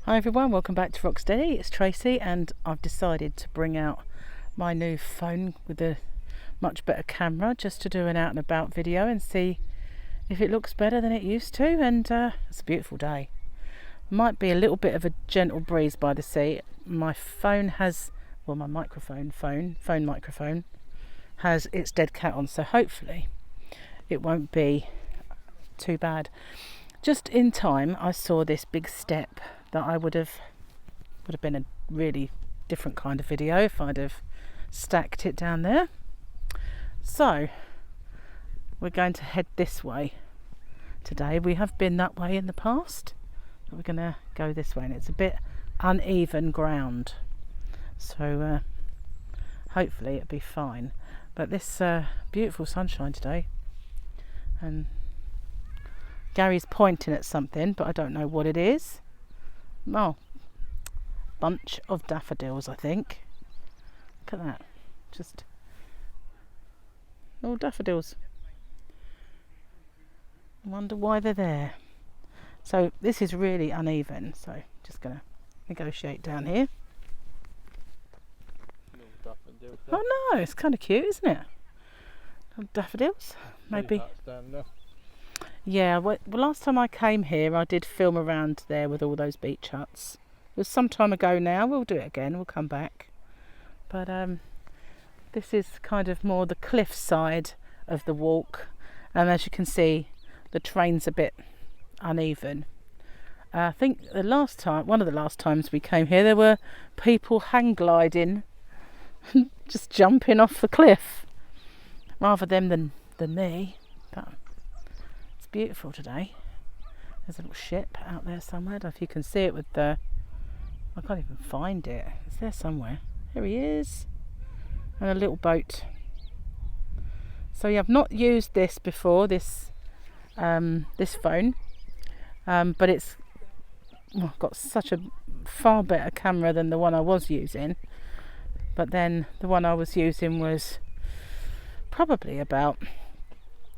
Hi everyone, welcome back to Rocksteady. It's Tracy and I've decided to bring out my new phone with a much better camera just to do an out and about video and see if it looks better than it used to. And it's a beautiful day. Might be a little bit of a gentle breeze by the sea. My phone has, well, my phone microphone has its dead cat on, so hopefully it won't be too bad. Just in time I saw this big step that would have been a really different kind of video if I'd have stacked it down there. So we're going to head this way today. We have been that way in the past, but we're going to go this way, and it's a bit uneven ground, so hopefully it'll be fine. But this beautiful sunshine today, and Gary's pointing at something, but I don't know what it is. Oh, bunch of daffodils, I think. Look at that. Just all daffodils. I wonder why they're there. So this is really uneven, so just going to negotiate down here. Oh no, it's kind of cute, isn't it? Little daffodils, maybe. Yeah, well, last time I came here I did film around there with all those beach huts. It was some time ago now. We'll do it again, we'll come back. But this is kind of more the cliff side of the walk, and as you can see the terrain's a bit uneven. I think one of the last times we came here, there were people hang gliding just jumping off the cliff, rather them than me. But beautiful today. There's a little ship out there somewhere. I don't know if you can see it with the, I can't even find it. It's there somewhere. Here he is. And a little boat. So yeah, I've not used this before, this phone, but it's got such a far better camera than the one I was using. But then the one I was using was probably about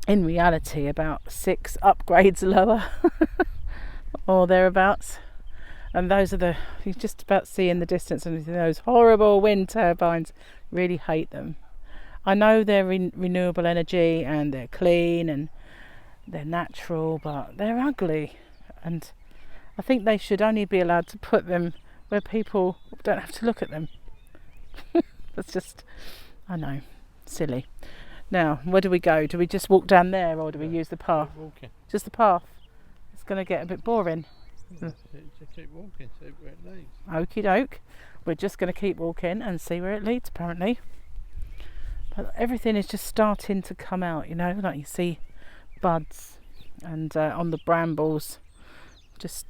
6 upgrades lower or thereabouts, and those are you just about see in the distance, and those horrible wind turbines. Really hate them. I know they're renewable energy and they're clean and they're natural, but they're ugly, and I think they should only be allowed to put them where people don't have to look at them. That's just, I know, silly. Now, where do we go? Do we just walk down there, or do we use the path? Just the path. It's going to get a bit boring. Just keep walking, see where it leads. Okie doke. We're just going to keep walking and see where it leads, apparently. But everything is just starting to come out, you know, like you see buds, and on the brambles, just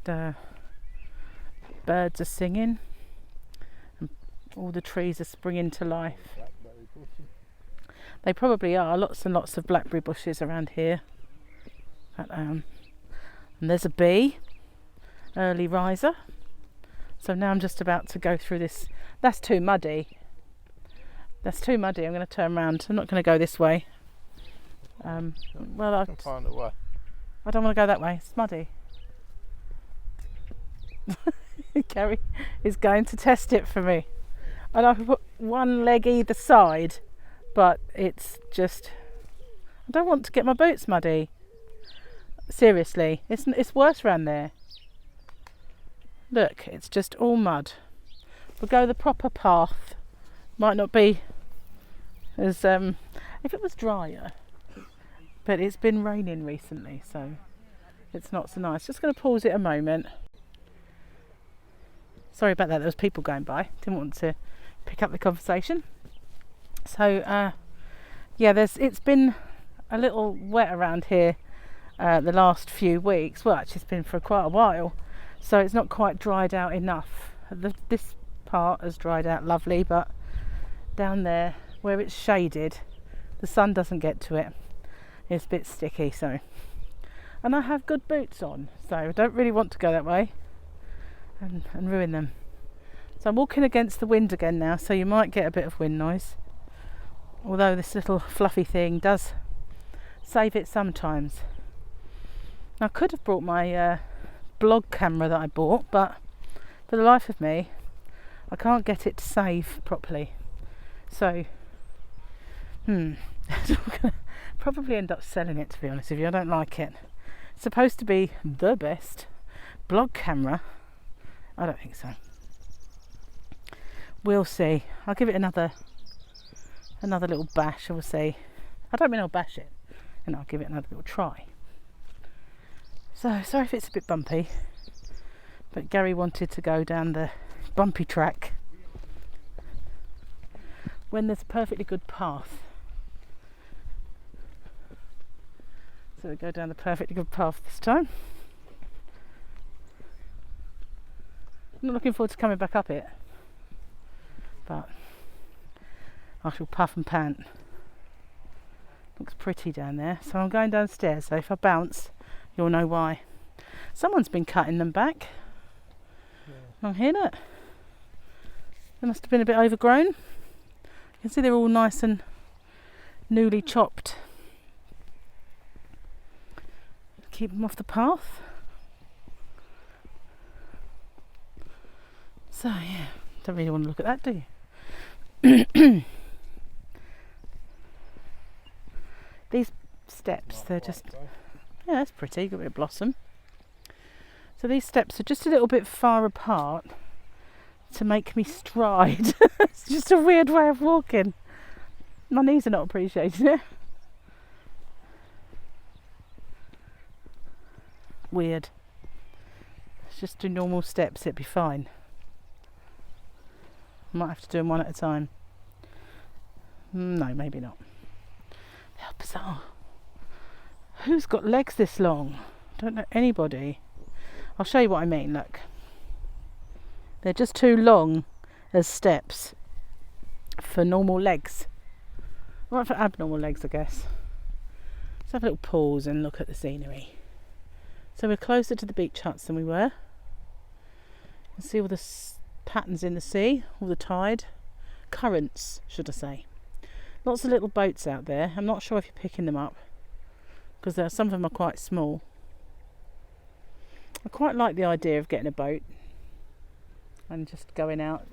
birds are singing, and all the trees are springing to life. They probably are. Lots and lots of blackberry bushes around here. But, and there's a bee, early riser. So now I'm just about to go through this. That's too muddy. I'm going to turn around. I'm not going to go this way. Well, I can find a way. I don't want to go that way. It's muddy. Gary is going to test it for me. And I put one leg either side. But it's just, I don't want to get my boots muddy. Seriously, it's worse around there. Look, it's just all mud. We'll go the proper path. Might not be as if it was drier, but it's been raining recently, so it's not so nice. Just going to pause it a moment. Sorry about that. There was people going by. Didn't want to pick up the conversation. So yeah, it's been a little wet around here the last few weeks. Well, actually it's been for quite a while, so it's not quite dried out enough. This part has dried out lovely, but down there where it's shaded, the sun doesn't get to it. It's a bit sticky, so, and I have good boots on, so I don't really want to go that way and ruin them. So I'm walking against the wind again now, so you might get a bit of wind noise. Although this little fluffy thing does save it sometimes. I could have brought my blog camera that I bought, but for the life of me, I can't get it to save properly. So, I'm gonna probably end up selling it, to be honest with you. I don't like it. It's supposed to be the best blog camera. I don't think so. We'll see. I'll give it another little bash. We'll see. I don't mean I'll bash it, and I'll give it another little try. So sorry if it's a bit bumpy, but Gary wanted to go down the bumpy track when there's a perfectly good path. So we go down the perfectly good path this time. I'm not looking forward to coming back up it, but I shall puff and pant. Looks pretty down there. So I'm going downstairs, so if I bounce, you'll know why. Someone's been cutting them back. Yeah. I'm hearing it. They must have been a bit overgrown. You can see they're all nice and newly chopped. Keep them off the path. So yeah, don't really want to look at that, do you? These steps, they're just, yeah, that's pretty, got a bit of blossom. So these steps are just a little bit far apart to make me stride. It's just a weird way of walking. My knees are not appreciating it. Weird. Let's just do normal steps, it'd be fine. Might have to do them one at a time. No, maybe not. How bizarre. Who's got legs this long? Don't know anybody. I'll show you what I mean, look. They're just too long as steps for normal legs. Right, for abnormal legs, I guess. Let's have a little pause and look at the scenery. So we're closer to the beach huts than we were. You can see all the patterns in the sea, all the tide. Currents, should I say. Lots of little boats out there. I'm not sure if you're picking them up, because some of them are quite small. I quite like the idea of getting a boat and just going out.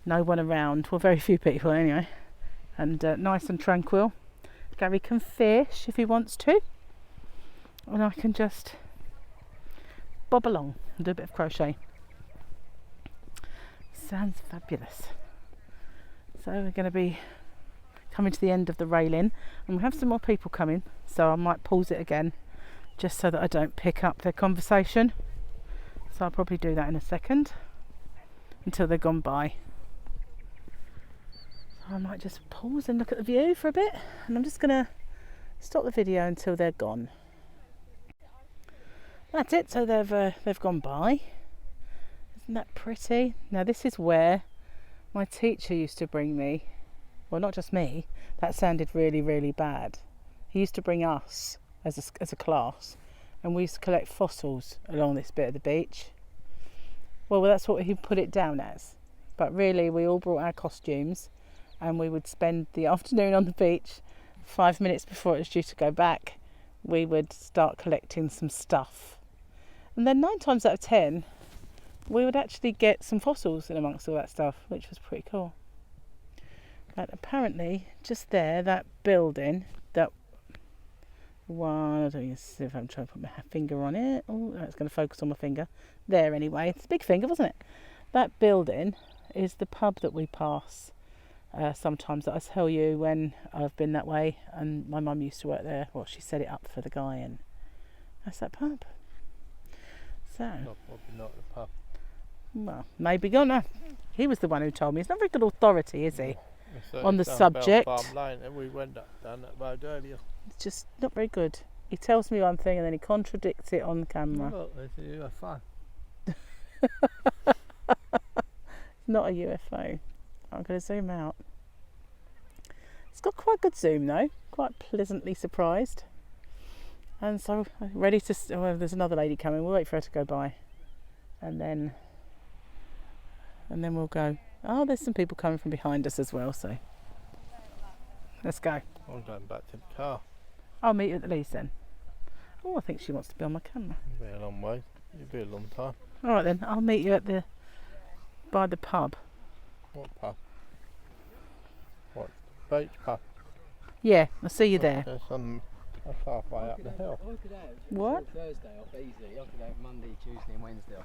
No one around, well, very few people anyway, and nice and tranquil. Gary can fish if he wants to, and I can just bob along and do a bit of crochet. Sounds fabulous. So we're going to be coming to the end of the railing, and we have some more people coming, so I might pause it again just so that I don't pick up their conversation. So I'll probably do that in a second until they're gone by. So I might just pause and look at the view for a bit, and I'm just going to stop the video until they're gone. That's it. So they've gone by. Isn't that pretty? Now this is where my teacher used to bring me. Well, not just me. That sounded really, really bad. He used to bring us as a class, and we used to collect fossils along this bit of the beach. Well, that's what he put it down as. But really, we all brought our costumes, and we would spend the afternoon on the beach. 5 minutes before it was due to go back, we would start collecting some stuff. And then 9 times out of 10, we would actually get some fossils in amongst all that stuff, which was pretty cool. But apparently, just there, that building, that one, I don't even see if I'm trying to put my finger on it. Oh, it's going to focus on my finger. There anyway, it's a big finger, wasn't it? That building is the pub that we pass sometimes, that I tell you when I've been that way, and my mum used to work there. Well, she set it up for the guy, and that's that pub. So, probably not the pub. Well, maybe gone. No, he was the one who told me. He's not very good authority, is he? On the subject. Farm Lane, and we went down that road earlier. It's just not very good. He tells me one thing and then he contradicts it on camera. Look, there's a UFO. It's not a UFO. I'm going to zoom out. It's got quite good zoom though. Quite pleasantly surprised. And so ready to. Well, there's another lady coming. We'll wait for her to go by, and then we'll go. Oh, there's some people coming from behind us as well. So let's go. I'm going back to the car. I'll meet you at the Leas then. Oh, I think she wants to be on my camera. It'll be a long way. It'll be a long time. Alright then, I'll meet you by the pub. What pub? What? Beach pub? Yeah, I'll see you there. That's halfway up the hill. I could have What? Thursday off easily. I could have Monday, Tuesday and Wednesday off.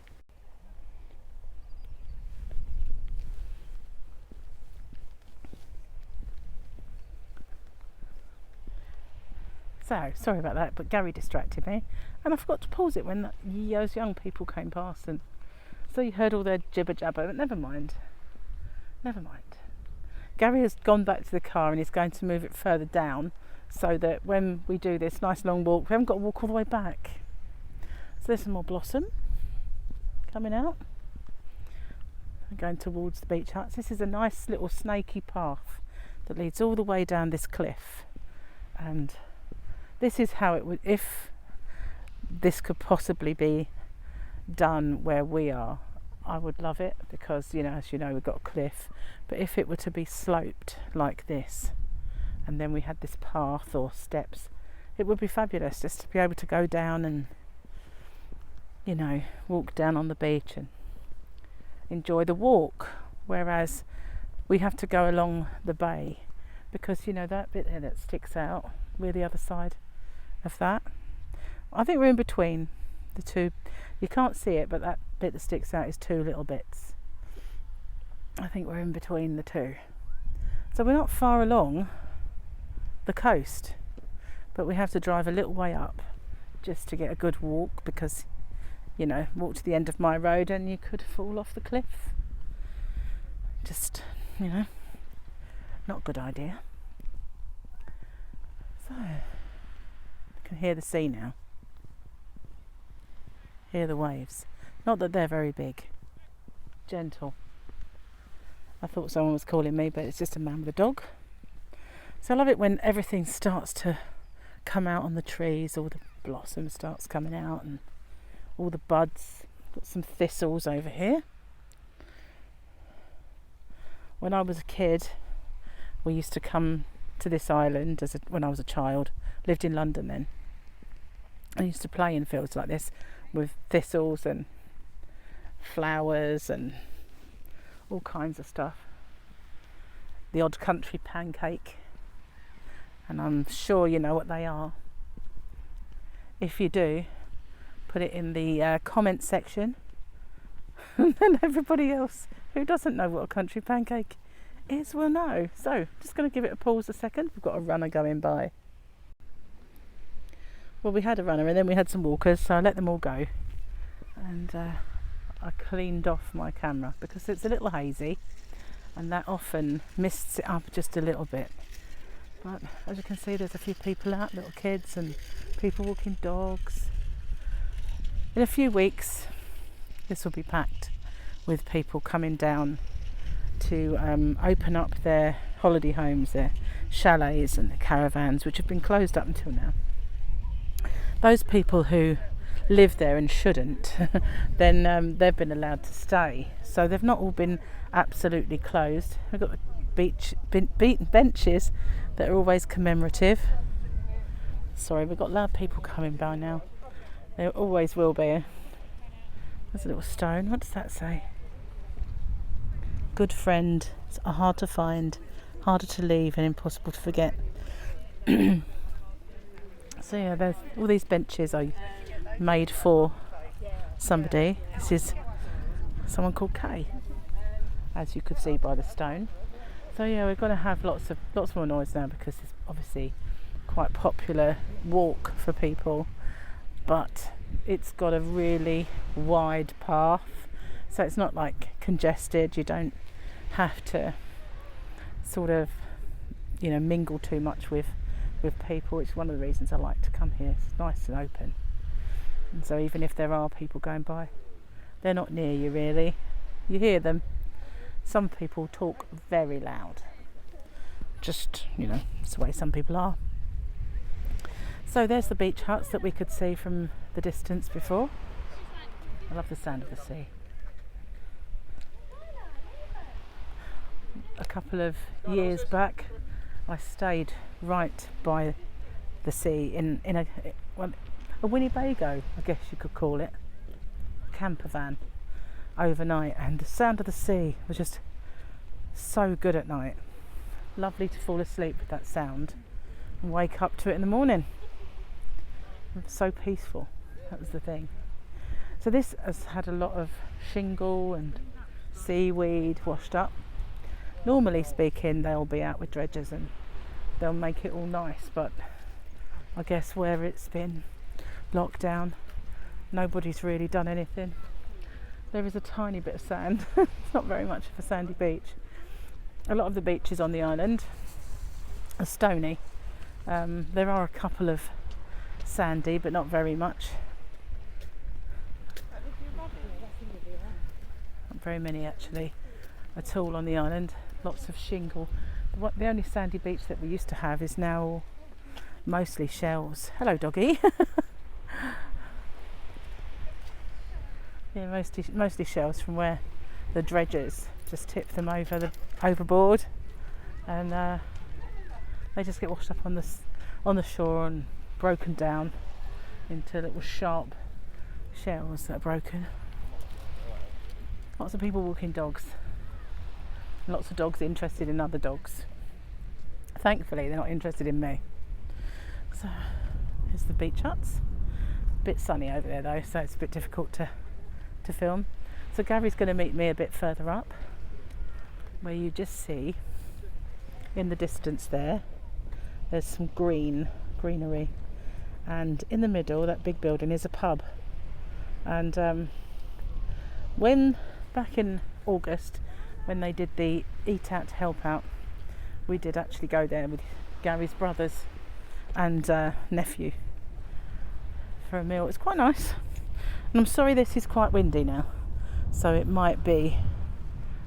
So, sorry about that, but Gary distracted me. And I forgot to pause it when those young people came past. And so you heard all their jibber jabber, but never mind. Never mind. Gary has gone back to the car and he's going to move it further down so that when we do this nice long walk, we haven't got to walk all the way back. So there's some more blossom coming out. I'm going towards the beach huts. This is a nice little snaky path that leads all the way down this cliff. And this is how it would, if this could possibly be done where we are, I would love it, because, you know, as you know, we've got a cliff. But if it were to be sloped like this, and then we had this path or steps, it would be fabulous just to be able to go down and, you know, walk down on the beach and enjoy the walk. Whereas we have to go along the bay, because, you know, that bit there that sticks out, we're the other side of that. I think we're in between the two. You can't see it, but that bit that sticks out is two little bits. I think we're in between the two. So we're not far along the coast, but we have to drive a little way up just to get a good walk, because, you know, walk to the end of my road and you could fall off the cliff. Just, you know, not a good idea. So, I can hear the sea now. Hear the waves. Not that they're very big. Gentle. I thought someone was calling me, but it's just a man with a dog. So I love it when everything starts to come out on the trees, all the blossom starts coming out and all the buds. Got some thistles over here. When I was a kid, we used to come to this island when I was a child. Lived in London then. I used to play in fields like this with thistles and flowers and all kinds of stuff. The odd country pancake, and I'm sure you know what they are. If you do, put it in the comment section, and then everybody else who doesn't know what a country pancake is will know. So just going to give it a pause a second. We've got a runner going by. Well, we had a runner and then we had some walkers, so I let them all go, and I cleaned off my camera because it's a little hazy and that often mists it up just a little bit. But as you can see, there's a few people out, little kids and people walking dogs. In a few weeks this will be packed with people coming down to open up their holiday homes, their chalets and their caravans, which have been closed up until now. Those people who live there and shouldn't, then they've been allowed to stay. So they've not all been absolutely closed. We've got the beach benches that are always commemorative. Sorry, we've got loud people coming by now. There always will be. There's a little stone. What does that say? Good friend. It's hard to find, harder to leave and impossible to forget. So yeah, there's all these benches are made for somebody. This is someone called Kay, as you could see by the stone. So yeah, we're going to have lots more noise now because it's obviously quite popular walk for people, but it's got a really wide path, so it's not like congested. You don't have to sort of, you know, mingle too much with people, which is one of the reasons I like to come here. It's nice and open, and so even if there are people going by, they're not near you really. You hear them. Some people talk very loud, just, you know, it's the way some people are. So there's the beach huts that we could see from the distance before. I love the sound of the sea. A couple of years back I stayed right by the sea in a Winnebago, I guess you could call it. camper van overnight, and the sound of the sea was just so good at night. Lovely to fall asleep with that sound and wake up to it in the morning. It was so peaceful. That was the thing. So this has had a lot of shingle and seaweed washed up. Normally speaking, they'll be out with dredgers and they'll make it all nice, but I guess where it's been locked down, nobody's really done anything. There is a tiny bit of sand. It's not very much of a sandy beach. A lot of the beaches on the island are stony. There are a couple of sandy, but not very much. Not very many actually at all on the island. Lots of shingle. The only sandy beach that we used to have is now mostly shells. Hello, doggy. Yeah, mostly shells from where the dredgers just tip them overboard, and they just get washed up on the shore and broken down into little sharp shells that are broken. Lots of people walking dogs. Lots of dogs interested in other dogs. Thankfully, they're not interested in me. So, here's the beach huts. A bit sunny over there though, so it's a bit difficult to film. So Gary's going to meet me a bit further up, where you just see in the distance there's some greenery, and in the middle, that big building, is a pub. And when back in August, when they did the Eat Out to Help Out, we did actually go there with Gary's brothers and nephew for a meal. It was quite nice, and I'm sorry this is quite windy now, so it might be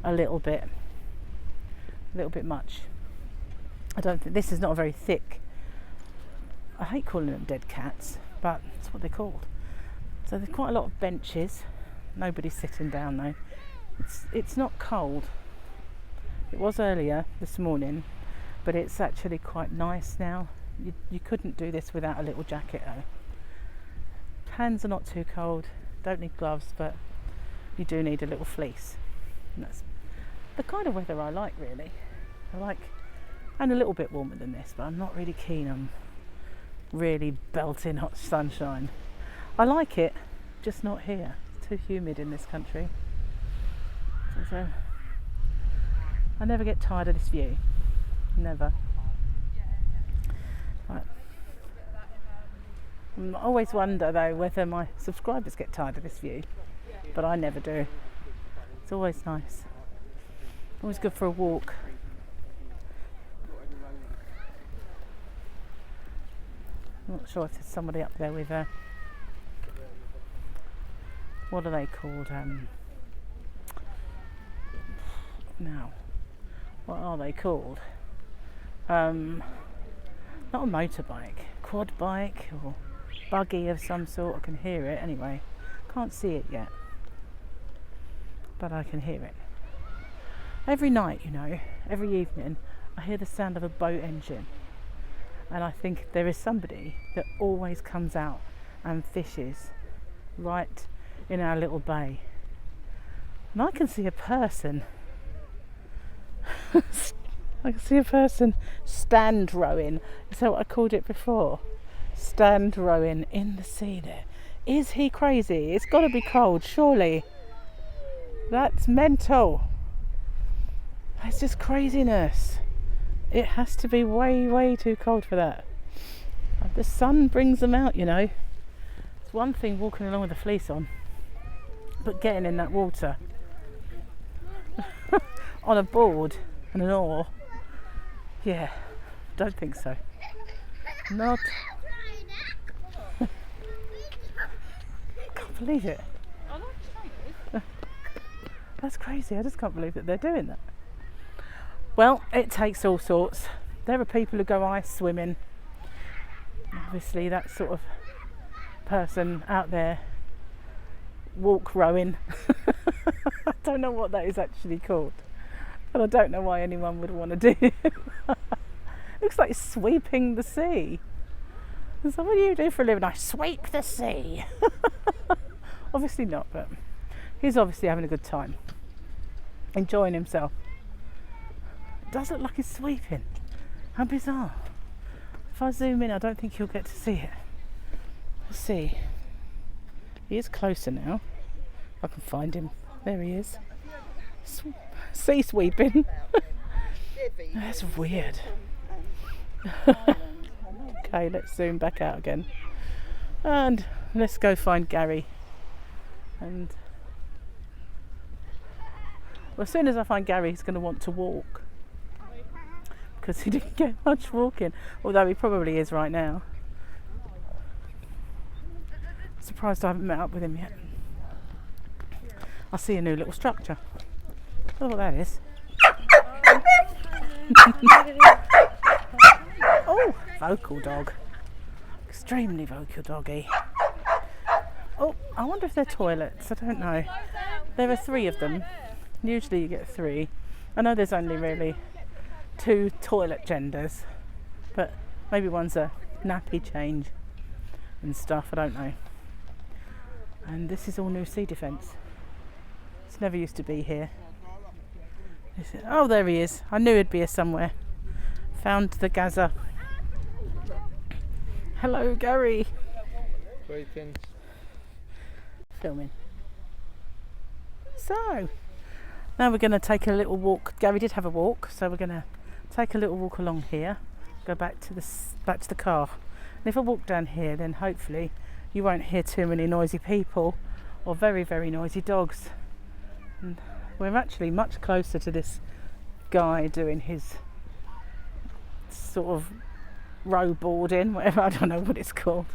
a little bit much. I don't think this is not a very thick, I hate calling them dead cats, but that's what they're called. So there's quite a lot of benches. Nobody's sitting down though. It's not cold. It was earlier this morning, but it's actually quite nice now. You couldn't do this without a little jacket though. Hands are not too cold, don't need gloves, but you do need a little fleece. And that's the kind of weather I like, really. And a little bit warmer than this, but I'm not really keen on really belting hot sunshine. I like it, just not here. It's too humid in this country. So I never get tired of this view. Never. Right. I always wonder though whether my subscribers get tired of this view, but I never do. It's always nice. Always good for a walk. I'm not sure if there's somebody up there with what are they called? Now, what are they called? Not a motorbike, quad bike or buggy of some sort. I can hear it anyway. Can't see it yet, but I can hear it. Every night, every evening, I hear the sound of a boat engine, and I think there is somebody that always comes out and fishes right in our little bay. And I can see a person I can see a person stand rowing. Is that what I called it before? Stand rowing in the sea there. Is he crazy? It's got to be cold, surely. That's mental. That's just craziness. It has to be way, way too cold for that. The sun brings them out, It's one thing walking along with a fleece on, but getting in that water on a board and an oar, yeah, don't think so. Not. Can't believe it. That's crazy. I just can't believe that they're doing that. Well, it takes all sorts. There are people who go ice swimming. Obviously, that sort of person out there walk rowing. I don't know what that is actually called, but I don't know why anyone would want to do it. Looks like sweeping the sea. So what do you do for a living? I sweep the sea. Obviously not, but he's obviously having a good time, enjoying himself. It does look like he's sweeping. How bizarre. If I zoom in, I don't think you'll get to see it. Let's see. He is closer now. I can find him. There he is. Sea sweeping. That's weird. Okay, let's zoom back out again. And let's go find Gary. And well, as soon as I find Gary, he's going to want to walk. Because he didn't get much walking. Although he probably is right now. Surprised I haven't met up with him yet. I see a new little structure. I don't know what that is. Oh, vocal dog. Extremely vocal doggy. Oh, I wonder if they're toilets. I don't know. There are 3 of them. Usually you get 3. I know there's only really 2 toilet genders, but maybe one's a nappy change and stuff. I don't know. And this is all new sea defence. It's never used to be here. Oh, there he is. I knew he'd be here somewhere. Found the Gaza. Hello, Gary. Greetings. Filming. So, now we're going to take a little walk. Gary did have a walk, so we're going to take a little walk along here. Go back to the car. And if I walk down here, then hopefully you won't hear too many noisy people or very, very noisy dogs. And we're actually much closer to this guy doing his sort of row boarding, whatever, I don't know what it's called.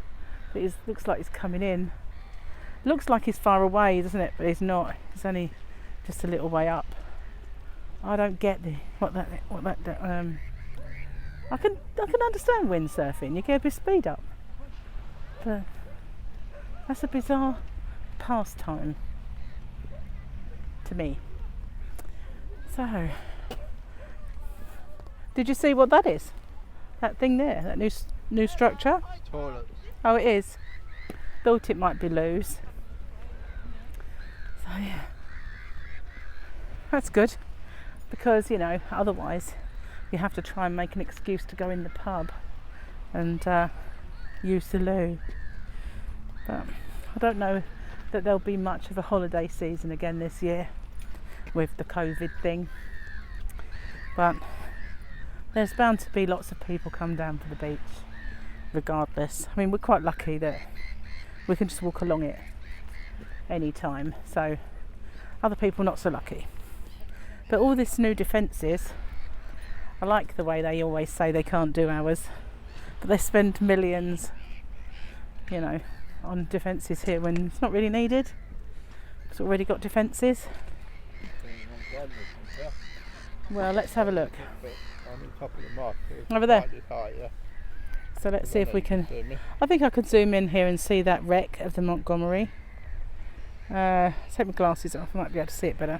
But it looks like he's coming in. Looks like he's far away, doesn't it? But he's not. He's only just a little way up. I don't get what that I can understand windsurfing. You get a bit of speed up, but that's a bizarre pastime to me. So, did you see what that is? That thing there, that new structure? Toilets. Oh, it is. Thought it might be Leas. So yeah, that's good, because you know otherwise you have to try and make an excuse to go in the pub and use the loo. But I don't know that there'll be much of a holiday season again this year with the COVID thing. But there's bound to be lots of people come down for the beach regardless. I mean, we're quite lucky that we can just walk along it any time, so other people not so lucky. But all this new defences, I like the way they always say they can't do ours, but they spend millions, you know, on defences here when it's not really needed. It's already got defences. Well, let's have a look. Over there. So let's see if we can. I think I could zoom in here and see that wreck of the Montgomery. Take my glasses off, I might be able to see it better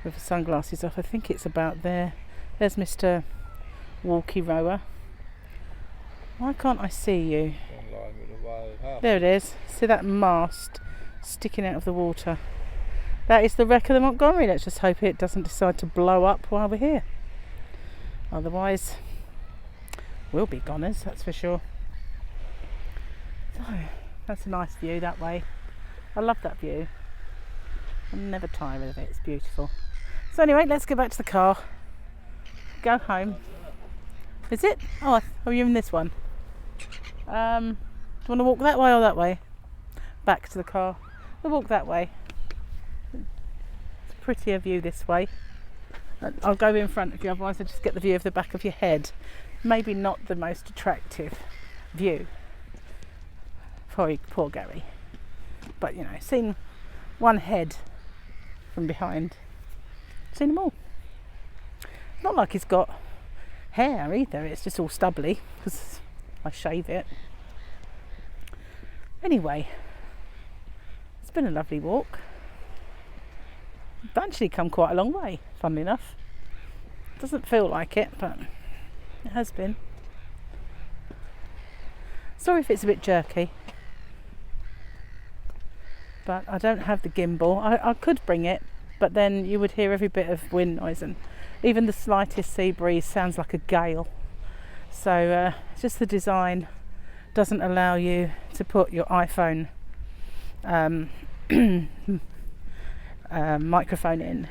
with the sunglasses off. I think it's about there. There's Mr. Walkie Rower. Why can't I see you? There it is. See that mast sticking out of the water? That is the wreck of the Montgomery. Let's just hope it doesn't decide to blow up while we're here. Otherwise, we'll be goners, that's for sure. So, that's a nice view that way. I love that view. I'm never tired of it, it's beautiful. So anyway, let's go back to the car. Go home. Is it? Oh, are you in this one? Do you want to walk that way or that way? Back to the car. We'll walk that way. It's a prettier view this way. I'll go in front of you, otherwise I just get the view of the back of your head. Maybe not the most attractive view for poor Gary. But you know, seen one head from behind. Seen them all. Not like he's got hair either, it's just all stubbly because I shave it. Anyway, it's been a lovely walk. I've actually come quite a long way, funnily enough. Doesn't feel like it, but it has been. Sorry if it's a bit jerky. but I don't have the gimbal. I could bring it, but then you would hear every bit of wind noise, and even the slightest sea breeze sounds like a gale. So just the design doesn't allow you to put your iPhone microphone in.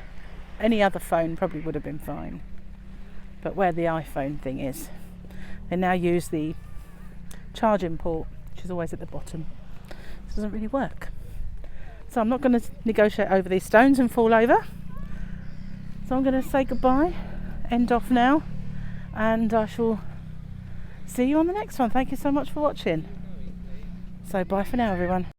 Any other phone probably would have been fine, but where the iPhone thing is, they now use the charging port, which is always at the bottom. It doesn't really work. So I'm not going to negotiate over these stones and fall over. So I'm going to say goodbye, end off now, and I shall see you on the next one. Thank you so much for watching. So bye for now, everyone.